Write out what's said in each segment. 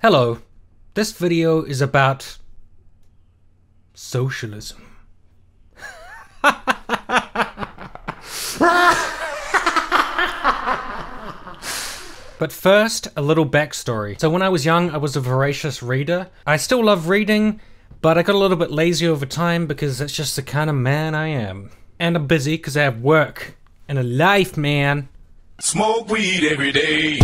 Hello, this video is about socialism. But first, a little backstory. So when I was young, I was a voracious reader. I still love reading, but I got a little bit lazy over time because that's just the kind of man I am. And I'm busy because I have work and a life, man. Smoke weed every day.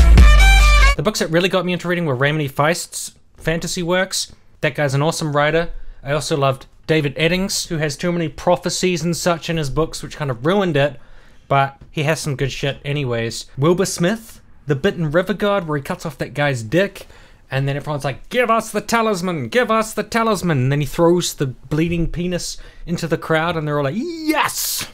The books that really got me into reading were Raymond E. Feist's fantasy works. That guy's an awesome writer. I also loved David Eddings, who has too many prophecies and such in his books, which kind of ruined it, but he has some good shit anyways. Wilbur Smith, The Bitten River God, where he cuts off that guy's dick, and then everyone's like, give us the talisman, give us the talisman, and then he throws the bleeding penis into the crowd, and they're all like, yes!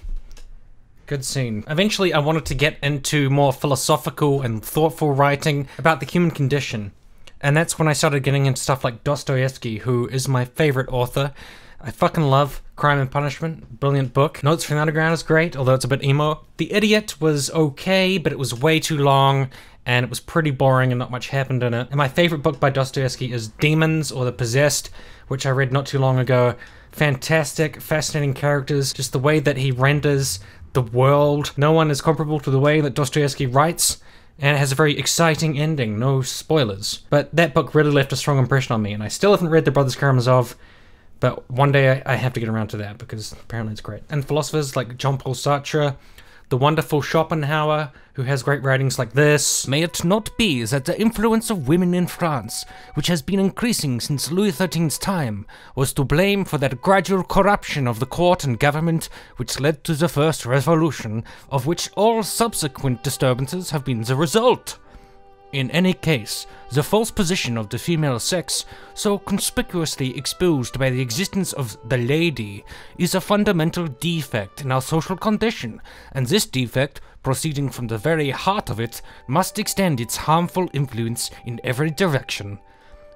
Good scene. Eventually, I wanted to get into more philosophical and thoughtful writing about the human condition. And that's when I started getting into stuff like Dostoevsky, who is my favorite author. I fucking love Crime and Punishment. Brilliant book. Notes from the Underground is great, although it's a bit emo. The Idiot was okay, but it was way too long, and it was pretty boring and not much happened in it. And my favorite book by Dostoevsky is Demons, or The Possessed, which I read not too long ago. Fantastic, fascinating characters, just the way that he renders the world. No one is comparable to the way that Dostoevsky writes, and it has a very exciting ending, no spoilers. But that book really left a strong impression on me, and I still haven't read The Brothers Karamazov, but one day I have to get around to that, because apparently it's great. And philosophers like Jean-Paul Sartre, the wonderful Schopenhauer, who has great writings like this. May it not be that the influence of women in France, which has been increasing since Louis XIII's time, was to blame for that gradual corruption of the court and government which led to the first revolution, of which all subsequent disturbances have been the result. In any case, the false position of the female sex, so conspicuously exposed by the existence of the lady, is a fundamental defect in our social condition, and this defect, proceeding from the very heart of it, must extend its harmful influence in every direction.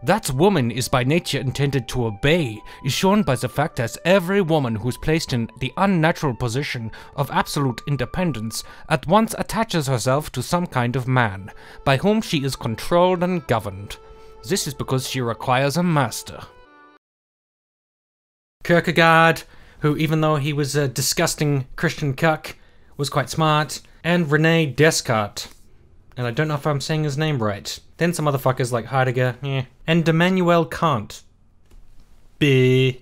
That woman is by nature intended to obey is shown by the fact that every woman who is placed in the unnatural position of absolute independence at once attaches herself to some kind of man, by whom she is controlled and governed. This is because she requires a master. Kierkegaard, who even though he was a disgusting Christian cuck, was quite smart, and René Descartes. And I don't know if I'm saying his name right. Then some motherfuckers like Heidegger, and Immanuel Kant. I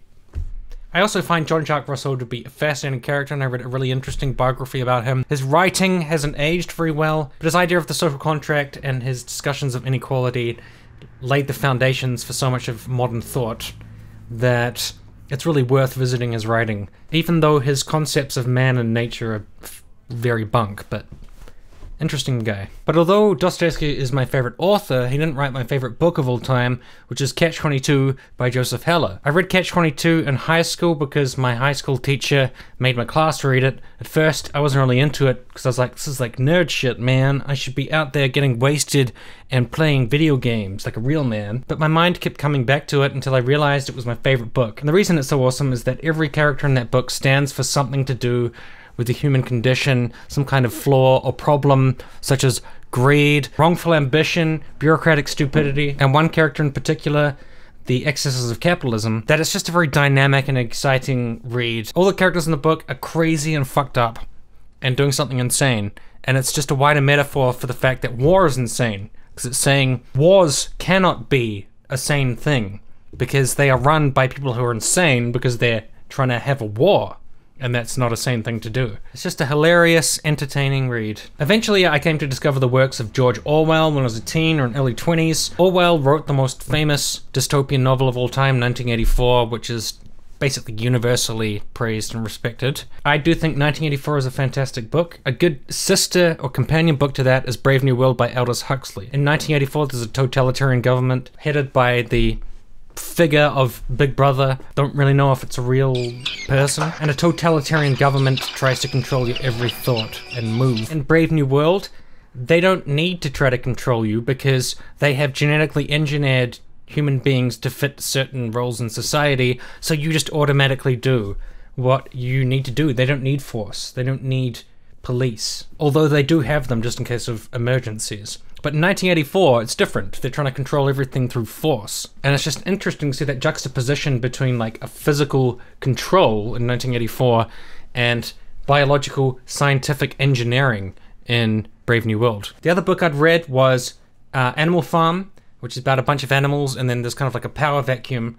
also find Jean-Jacques Rousseau to be a fascinating character, and I read a really interesting biography about him. His writing hasn't aged very well, but his idea of the social contract and his discussions of inequality laid the foundations for so much of modern thought that it's really worth visiting his writing, even though his concepts of man and nature are very bunk, but interesting guy. But although Dostoevsky is my favorite author, he didn't write my favorite book of all time, which is Catch-22 by Joseph Heller. I read Catch-22 in high school because my high school teacher made my class read it. At first, I wasn't really into it because I was like, this is like nerd shit, man. I should be out there getting wasted and playing video games like a real man. But my mind kept coming back to it until I realized it was my favorite book. And the reason it's so awesome is that every character in that book stands for something to do with the human condition, some kind of flaw or problem, such as greed, wrongful ambition, bureaucratic stupidity, and one character in particular, the excesses of capitalism, that it's just a very dynamic and exciting read. All the characters in the book are crazy and fucked up, and doing something insane, and it's just a wider metaphor for the fact that war is insane, because it's saying wars cannot be a sane thing, because they are run by people who are insane because they're trying to have a war. And that's not a sane thing to do. It's just a hilarious, entertaining read. Eventually, I came to discover the works of George Orwell when I was a teen or in early 20s. Orwell wrote the most famous dystopian novel of all time, 1984, which is basically universally praised and respected. I do think 1984 is a fantastic book. A good sister or companion book to that is Brave New World by Aldous Huxley. In 1984, there's a totalitarian government headed by the figure of Big Brother. Don't really know if it's a real person. And a totalitarian government tries to control your every thought and move. In Brave New World, they don't need to try to control you because they have genetically engineered human beings to fit certain roles in society, so you just automatically do what you need to do. They don't need force. They don't need police. Although they do have them just in case of emergencies. But in 1984, it's different. They're trying to control everything through force. And it's just interesting to see that juxtaposition between like a physical control in 1984 and biological scientific engineering in Brave New World. The other book I'd read was Animal Farm, which is about a bunch of animals, and then there's kind of like a power vacuum,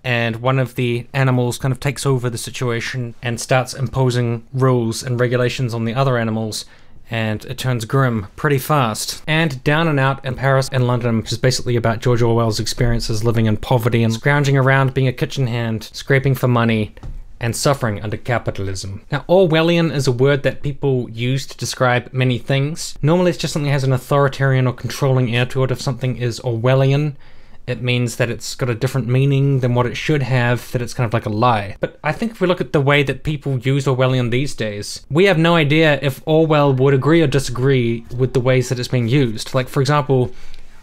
and one of the animals kind of takes over the situation and starts imposing rules and regulations on the other animals, and it turns grim pretty fast. And Down and Out in Paris and London, which is basically about George Orwell's experiences living in poverty and scrounging around being a kitchen hand, scraping for money, and suffering under capitalism. Now, Orwellian is a word that people use to describe many things. Normally it's just something that has an authoritarian or controlling air to it. If something is Orwellian, it means that it's got a different meaning than what it should have, that it's kind of like a lie. But I think if we look at the way that people use Orwellian these days, we have no idea if Orwell would agree or disagree with the ways that it's being used. Like, for example,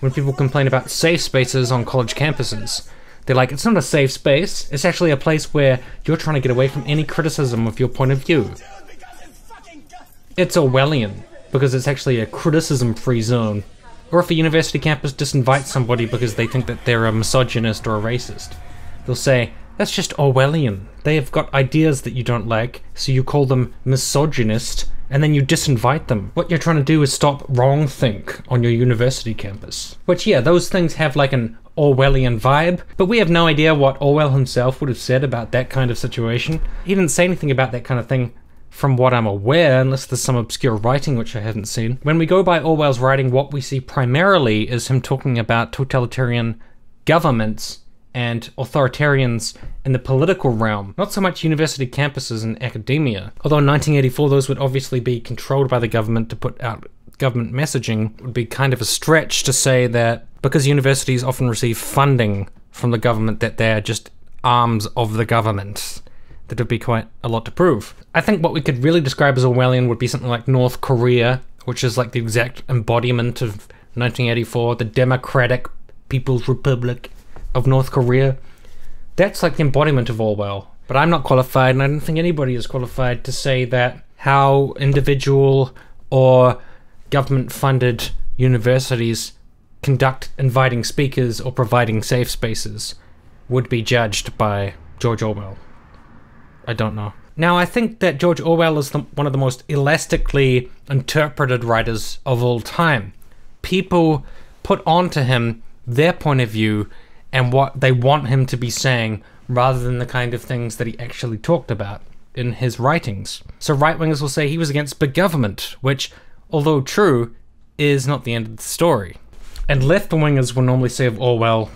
when people complain about safe spaces on college campuses, they're like, it's not a safe space, it's actually a place where you're trying to get away from any criticism of your point of view. It's Orwellian, because it's actually a criticism-free zone. Or if a university campus disinvites somebody because they think that they're a misogynist or a racist, they'll say, that's just Orwellian. They have got ideas that you don't like, so you call them misogynist, and then you disinvite them. What you're trying to do is stop wrongthink on your university campus. Which, yeah, those things have like an Orwellian vibe, but we have no idea what Orwell himself would have said about that kind of situation. He didn't say anything about that kind of thing from what I'm aware, unless there's some obscure writing which I haven't seen. When we go by Orwell's writing, what we see primarily is him talking about totalitarian governments and authoritarians in the political realm, not so much university campuses and academia. Although in 1984 those would obviously be controlled by the government to put out government messaging, it would be kind of a stretch to say that because universities often receive funding from the government that they're just arms of the government. That would be quite a lot to prove. I think what we could really describe as Orwellian would be something like North Korea, which is like the exact embodiment of 1984, the Democratic People's Republic of North Korea. That's like the embodiment of Orwell. But I'm not qualified, and I don't think anybody is qualified to say that how individual or government-funded universities conduct inviting speakers or providing safe spaces would be judged by George Orwell. I don't know. Now, I think that George Orwell is one of the most elastically interpreted writers of all time. People put onto him their point of view and what they want him to be saying, rather than the kind of things that he actually talked about in his writings. So right-wingers will say he was against big government, which, although true, is not the end of the story. And left-wingers will normally say of Orwell,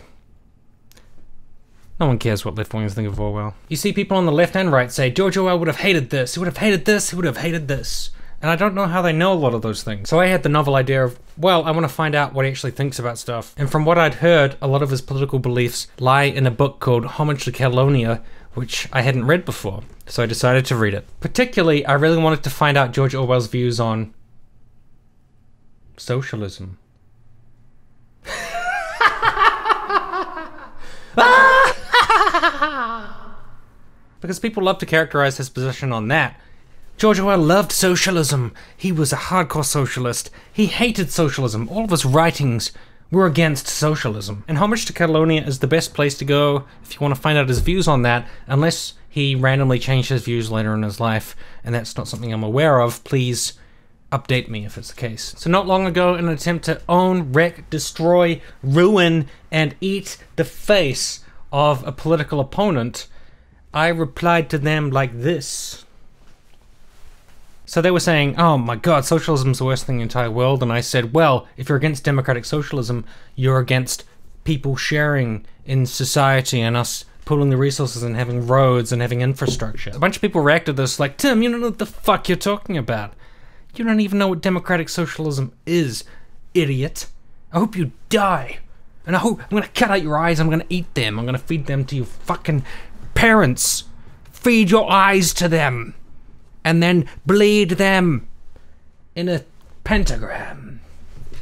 no one cares what left-wingers think of Orwell. You see people on the left and right say, George Orwell would have hated this, he would have hated this, he would have hated this. And I don't know how they know a lot of those things. So I had the novel idea of, well, I want to find out what he actually thinks about stuff. And from what I'd heard, a lot of his political beliefs lie in a book called Homage To Catalonia, which I hadn't read before. So I decided to read it. Particularly, I really wanted to find out George Orwell's views on socialism. Because people love to characterize his position on that. George Orwell loved socialism. He was a hardcore socialist. He hated socialism. All of his writings were against socialism. And Homage to Catalonia is the best place to go if you want to find out his views on that, unless he randomly changed his views later in his life, and that's not something I'm aware of. Please update me if it's the case. So not long ago, in an attempt to own, wreck, destroy, ruin, and eat the face of a political opponent, I replied to them like this. So they were saying, oh my god, socialism's the worst thing in the entire world, and I said, well, if you're against democratic socialism, you're against people sharing in society and us pooling the resources and having roads and having infrastructure. A bunch of people reacted to this like, Tim, you don't know what the fuck you're talking about. You don't even know what democratic socialism is, idiot. I hope you die. And I'm gonna cut out your eyes, I'm gonna eat them, I'm gonna feed them to your fucking parents. Feed your eyes to them. And then bleed them in a pentagram.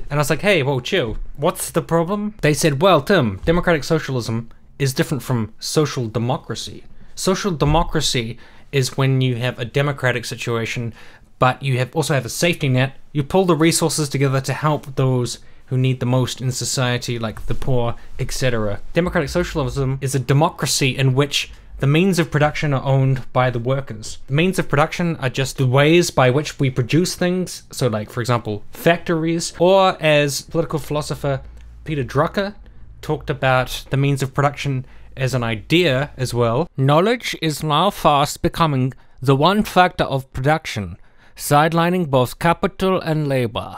And I was like, hey, whoa, chill. What's the problem? They said, well, Tim, democratic socialism is different from social democracy. Social democracy is when you have a democratic situation, but you also have a safety net. You pull the resources together to help those who need the most in society, like the poor, etc. Democratic socialism is a democracy in which the means of production are owned by the workers. The means of production are just the ways by which we produce things, so like, for example, factories, or as political philosopher Peter Drucker talked about the means of production as an idea as well. Knowledge is now fast becoming the one factor of production, sidelining both capital and labor.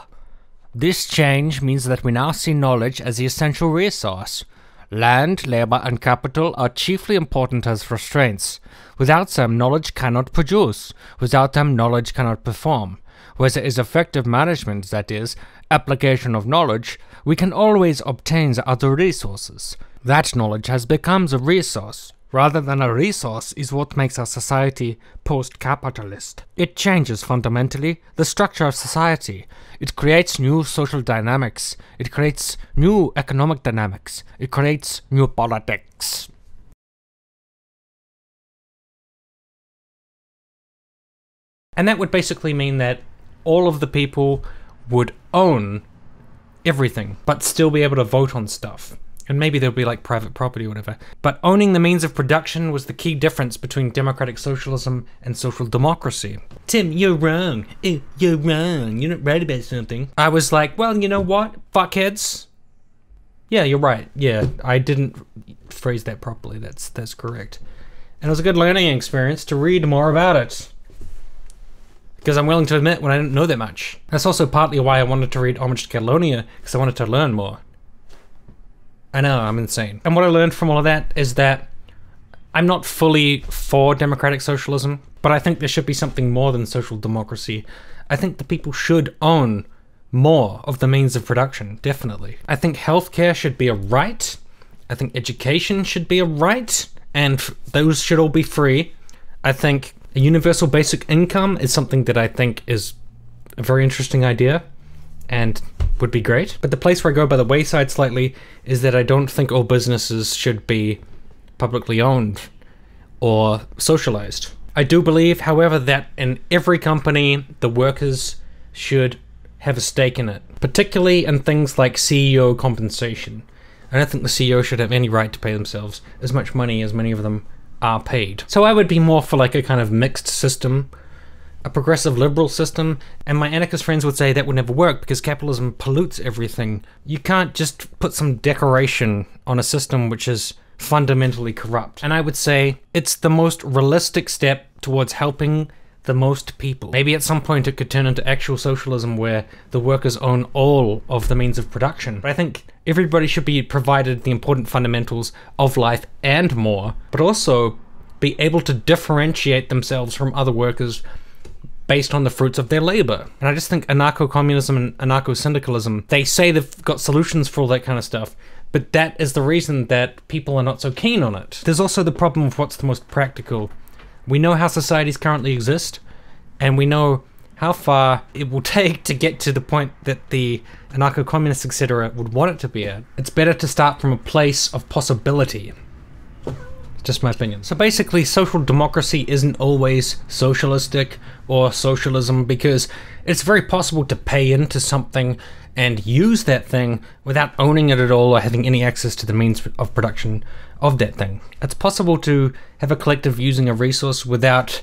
This change means that we now see knowledge as the essential resource. Land, labor, and capital are chiefly important as restraints. Without them, knowledge cannot produce. Without them, knowledge cannot perform. Where there is effective management, that is, application of knowledge, we can always obtain the other resources. That knowledge has become the resource. Rather than a resource is what makes our society post-capitalist. It changes fundamentally the structure of society. It creates new social dynamics. It creates new economic dynamics. It creates new politics. And that would basically mean that all of the people would own everything, but still be able to vote on stuff. And maybe there'll be like private property or whatever. But owning the means of production was the key difference between democratic socialism and social democracy. Tim, you're wrong. You're wrong. You're not right about something. I was like, well, you know what? Fuckheads. Yeah, you're right. Yeah, I didn't phrase that properly. That's correct. And it was a good learning experience to read more about it. Because I'm willing to admit when I didn't know that much. That's also partly why I wanted to read Homage to Catalonia, because I wanted to learn more. I know, I'm insane. And what I learned from all of that is that I'm not fully for democratic socialism, but I think there should be something more than social democracy. I think the people should own more of the means of production, definitely. I think healthcare should be a right. I think education should be a right, and those should all be free. I think a universal basic income is something that I think is a very interesting idea and would be great. But the place where I go by the wayside slightly is that I don't think all businesses should be publicly owned or socialized. I do believe, however, that in every company, the workers should have a stake in it, particularly in things like CEO compensation. I don't think the CEO should have any right to pay themselves as much money as many of them are paid. So I would be more for like a kind of mixed system, a progressive liberal system, and my anarchist friends would say that would never work because capitalism pollutes everything. You can't just put some decoration on a system which is fundamentally corrupt. And I would say it's the most realistic step towards helping the most people. Maybe at some point it could turn into actual socialism where the workers own all of the means of production. But I think everybody should be provided the important fundamentals of life and more, but also be able to differentiate themselves from other workers based on the fruits of their labor. And I just think anarcho-communism and anarcho-syndicalism, they say they've got solutions for all that kind of stuff, but that is the reason that people are not so keen on it. There's also the problem of what's the most practical. We know how societies currently exist, and we know how far it will take to get to the point that the anarcho-communists, etc., would want it to be at. It's better to start from a place of possibility. Just my opinion. So basically, social democracy isn't always socialistic or socialism because it's very possible to pay into something and use that thing without owning it at all or having any access to the means of production of that thing. It's possible to have a collective using a resource without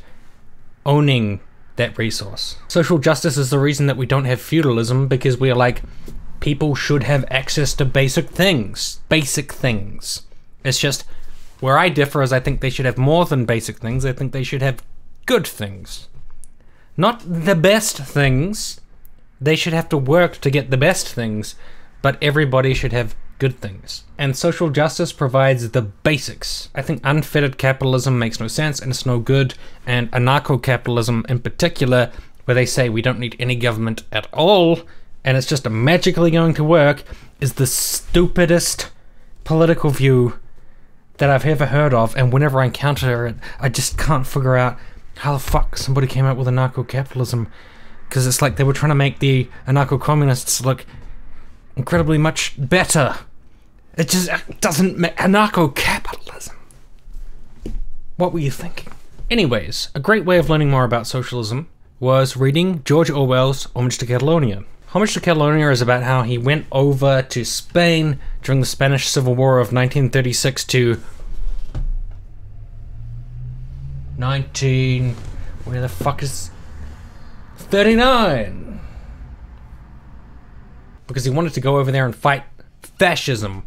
owning that resource. Social justice is the reason that we don't have feudalism, because we are like, people should have access to basic things. Basic things. It's just, where I differ is I think they should have more than basic things. I think they should have good things. Not the best things. They should have to work to get the best things, but everybody should have good things. And social justice provides the basics. I think unfettered capitalism makes no sense and it's no good, and anarcho-capitalism in particular, where they say we don't need any government at all and it's just magically going to work, is the stupidest political view that I've ever heard of, and whenever I encounter it, I just can't figure out how the fuck somebody came up with anarcho-capitalism, because it's like they were trying to make the anarcho-communists look incredibly much better. It just doesn't make anarcho-capitalism. What were you thinking? Anyways, a great way of learning more about socialism was reading George Orwell's Homage to Catalonia. Homage to Catalonia is about how he went over to Spain during the Spanish Civil War of 1936 to where the fuck is 39? Because he wanted to go over there and fight fascism.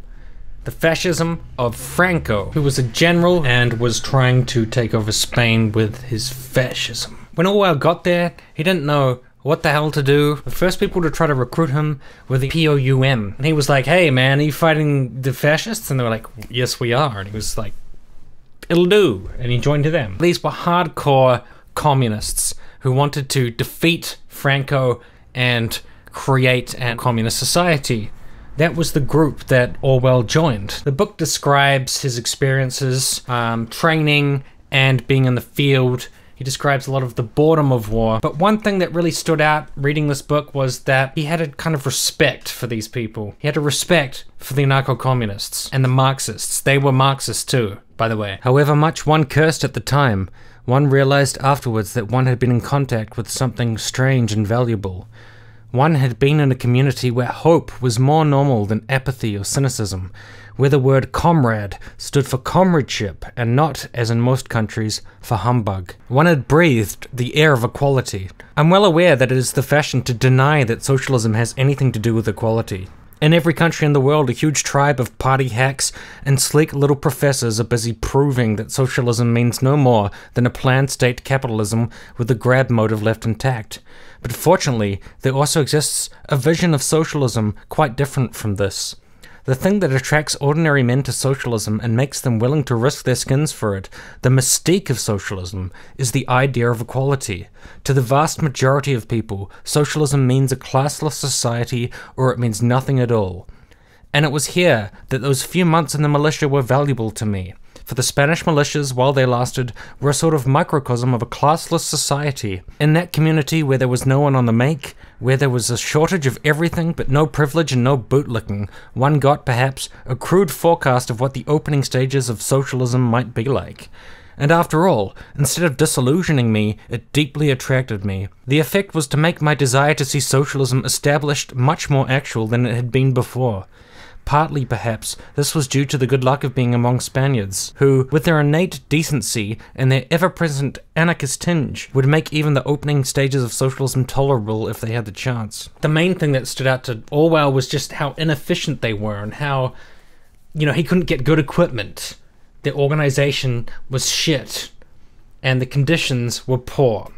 The fascism of Franco, who was a general and was trying to take over Spain with his fascism. When Orwell got there, he didn't know what the hell to do. The first people to try to recruit him were the POUM. And he was like, hey man, are you fighting the fascists? And they were like, yes we are. And he was like, it'll do. And he joined them. These were hardcore communists who wanted to defeat Franco and create a communist society. That was the group that Orwell joined. The book describes his experiences, training and being in the field. He describes a lot of the boredom of war. But one thing that really stood out reading this book was that he had a kind of respect for these people. He had a respect for the anarcho-communists and the Marxists. They were Marxists too, by the way. However much one cursed at the time, one realized afterwards that one had been in contact with something strange and valuable. One had been in a community where hope was more normal than apathy or cynicism, where the word comrade stood for comradeship and not, as in most countries, for humbug. One had breathed the air of equality. I'm well aware that it is the fashion to deny that socialism has anything to do with equality. In every country in the world, a huge tribe of party hacks and sleek little professors are busy proving that socialism means no more than a planned state capitalism with the grab motive left intact. But fortunately, there also exists a vision of socialism quite different from this. The thing that attracts ordinary men to socialism and makes them willing to risk their skins for it, the mystique of socialism, is the idea of equality. To the vast majority of people, socialism means a classless society or it means nothing at all. And it was here that those few months in the militia were valuable to me. For the Spanish militias, while they lasted, were a sort of microcosm of a classless society. In that community where there was no one on the make, where there was a shortage of everything but no privilege and no bootlicking, one got, perhaps, a crude forecast of what the opening stages of socialism might be like. And after all, instead of disillusioning me, it deeply attracted me. The effect was to make my desire to see socialism established much more actual than it had been before. Partly, perhaps, this was due to the good luck of being among Spaniards, who, with their innate decency and their ever-present anarchist tinge, would make even the opening stages of socialism tolerable if they had the chance. The main thing that stood out to Orwell was just how inefficient they were and how, he couldn't get good equipment. Their organization was shit, and the conditions were poor.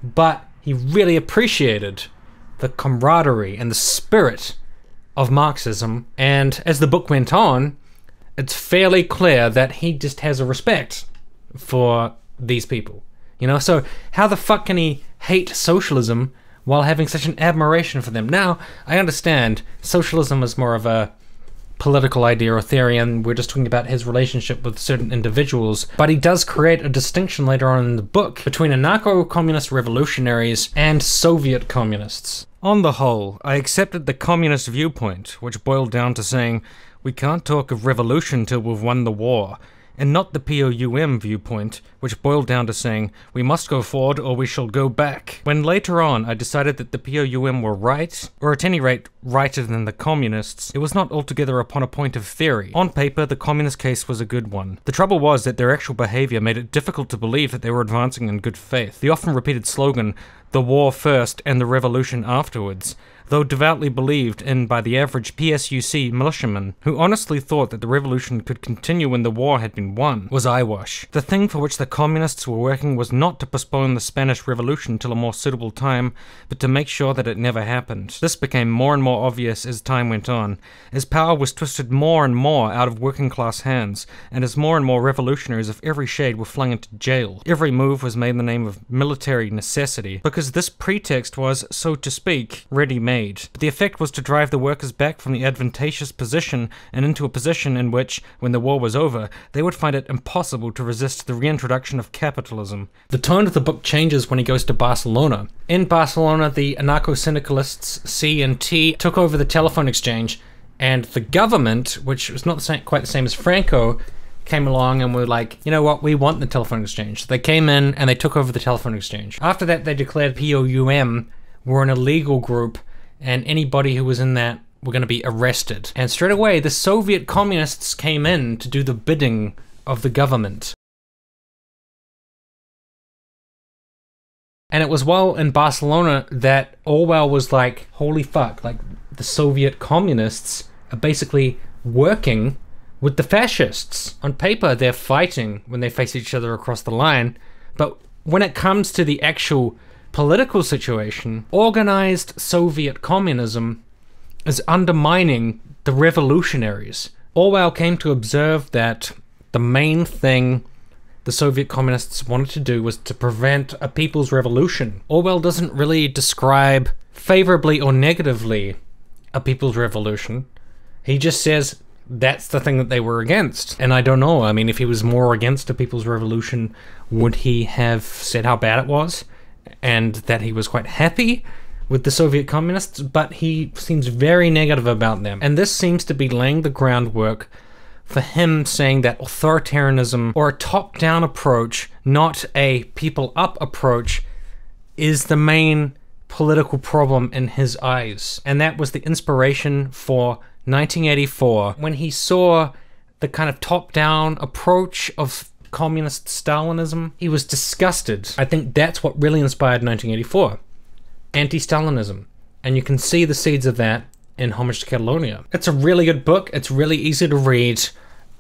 But he really appreciated the camaraderie and the spirit of Marxism, and as the book went on, it's fairly clear that he just has a respect for these people. So how the fuck can he hate socialism while having such an admiration for them? Now, I understand socialism is more of a political idea or theory, and we're just talking about his relationship with certain individuals, but he does create a distinction later on in the book between anarcho-communist revolutionaries and Soviet communists. On the whole, I accepted the communist viewpoint, which boiled down to saying, we can't talk of revolution till we've won the war, and not the POUM viewpoint, which boiled down to saying, we must go forward or we shall go back. When later on I decided that the POUM were right, or at any rate righter than the communists, it was not altogether upon a point of theory. On paper, the communist case was a good one. The trouble was that their actual behavior made it difficult to believe that they were advancing in good faith. The often repeated slogan, the war first and the revolution afterwards, though devoutly believed in by the average PSUC militiaman, who honestly thought that the revolution could continue when the war had been won, was eyewash. The thing for which the communists were working was not to postpone the Spanish Revolution till a more suitable time, but to make sure that it never happened. This became more and more obvious as time went on, as power was twisted more and more out of working-class hands, and as more and more revolutionaries of every shade were flung into jail. Every move was made in the name of military necessity, because this pretext was, so to speak, ready-made. But the effect was to drive the workers back from the advantageous position and into a position in which, when the war was over, they would find it impossible to resist the reintroduction of capitalism. The tone of the book changes when he goes to Barcelona. In Barcelona, the anarcho-syndicalists C and T took over the telephone exchange, and the government, which was not quite the same as Franco, came along and were like, you know what, we want the telephone exchange. So they came in and they took over the telephone exchange. After that, they declared POUM were an illegal group and anybody who was in that were going to be arrested. And straight away, the Soviet communists came in to do the bidding of the government. And it was while in Barcelona that Orwell was like, holy fuck, like the Soviet communists are basically working with the fascists. On paper, they're fighting when they face each other across the line, but when it comes to the actual political situation, organized Soviet communism is undermining the revolutionaries. Orwell came to observe that the main thing the Soviet communists wanted to do was to prevent a people's revolution. Orwell doesn't really describe favorably or negatively a people's revolution. He just says that's the thing that they were against. And I don't know, I mean, if he was more against a people's revolution, would he have said how bad it was? And that he was quite happy with the Soviet communists? But he seems very negative about them. And this seems to be laying the groundwork for him saying that authoritarianism, or a top-down approach, not a people-up approach, is the main political problem in his eyes. And that was the inspiration for 1984, when he saw the kind of top-down approach of communist Stalinism. He was disgusted. I think that's what really inspired 1984. Anti-Stalinism. And you can see the seeds of that in Homage to Catalonia. It's a really good book, it's really easy to read,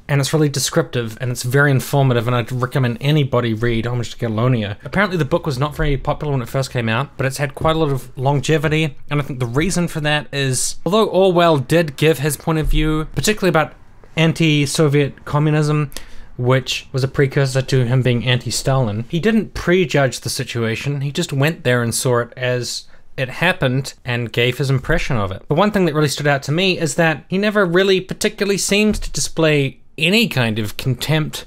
and it's really descriptive, and it's very informative, and I'd recommend anybody read Homage to Catalonia. Apparently the book was not very popular when it first came out, but it's had quite a lot of longevity, and I think the reason for that is, although Orwell did give his point of view, particularly about anti-Soviet communism, which was a precursor to him being anti-Stalin, he didn't prejudge the situation, he just went there and saw it as it happened and gave his impression of it. But one thing that really stood out to me is that he never really particularly seems to display any kind of contempt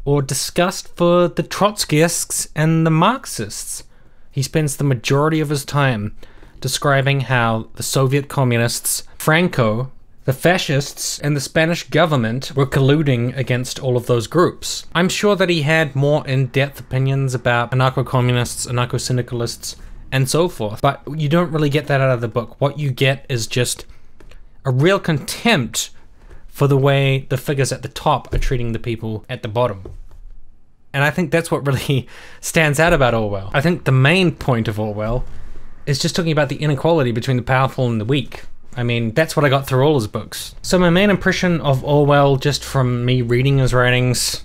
or disgust for the Trotskyists and the Marxists. He spends the majority of his time describing how the Soviet communists, Franco, the fascists, and the Spanish government were colluding against all of those groups. I'm sure that he had more in-depth opinions about anarcho-communists, anarcho-syndicalists, and so forth, but you don't really get that out of the book. What you get is just a real contempt for the way the figures at the top are treating the people at the bottom. And I think that's what really stands out about Orwell. I think the main point of Orwell is just talking about the inequality between the powerful and the weak. I mean, that's what I got through all his books. So my main impression of Orwell, just from me reading his writings,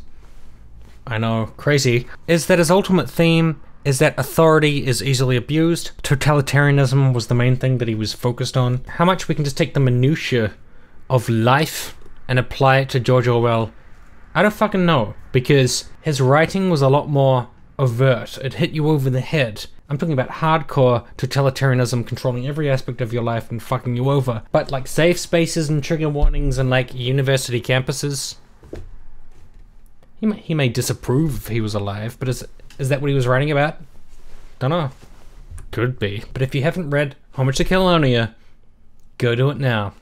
I know, crazy, is that his ultimate theme is that authority is easily abused. Totalitarianism was the main thing that he was focused on. How much we can just take the minutiae of life and apply it to George Orwell, I don't fucking know, because his writing was a lot more overt. It hit you over the head. I'm talking about hardcore totalitarianism controlling every aspect of your life and fucking you over. But like safe spaces and trigger warnings and like university campuses, he may disapprove if he was alive, but is that what he was writing about? Dunno. Could be. But if you haven't read Homage to Catalonia, go do it now.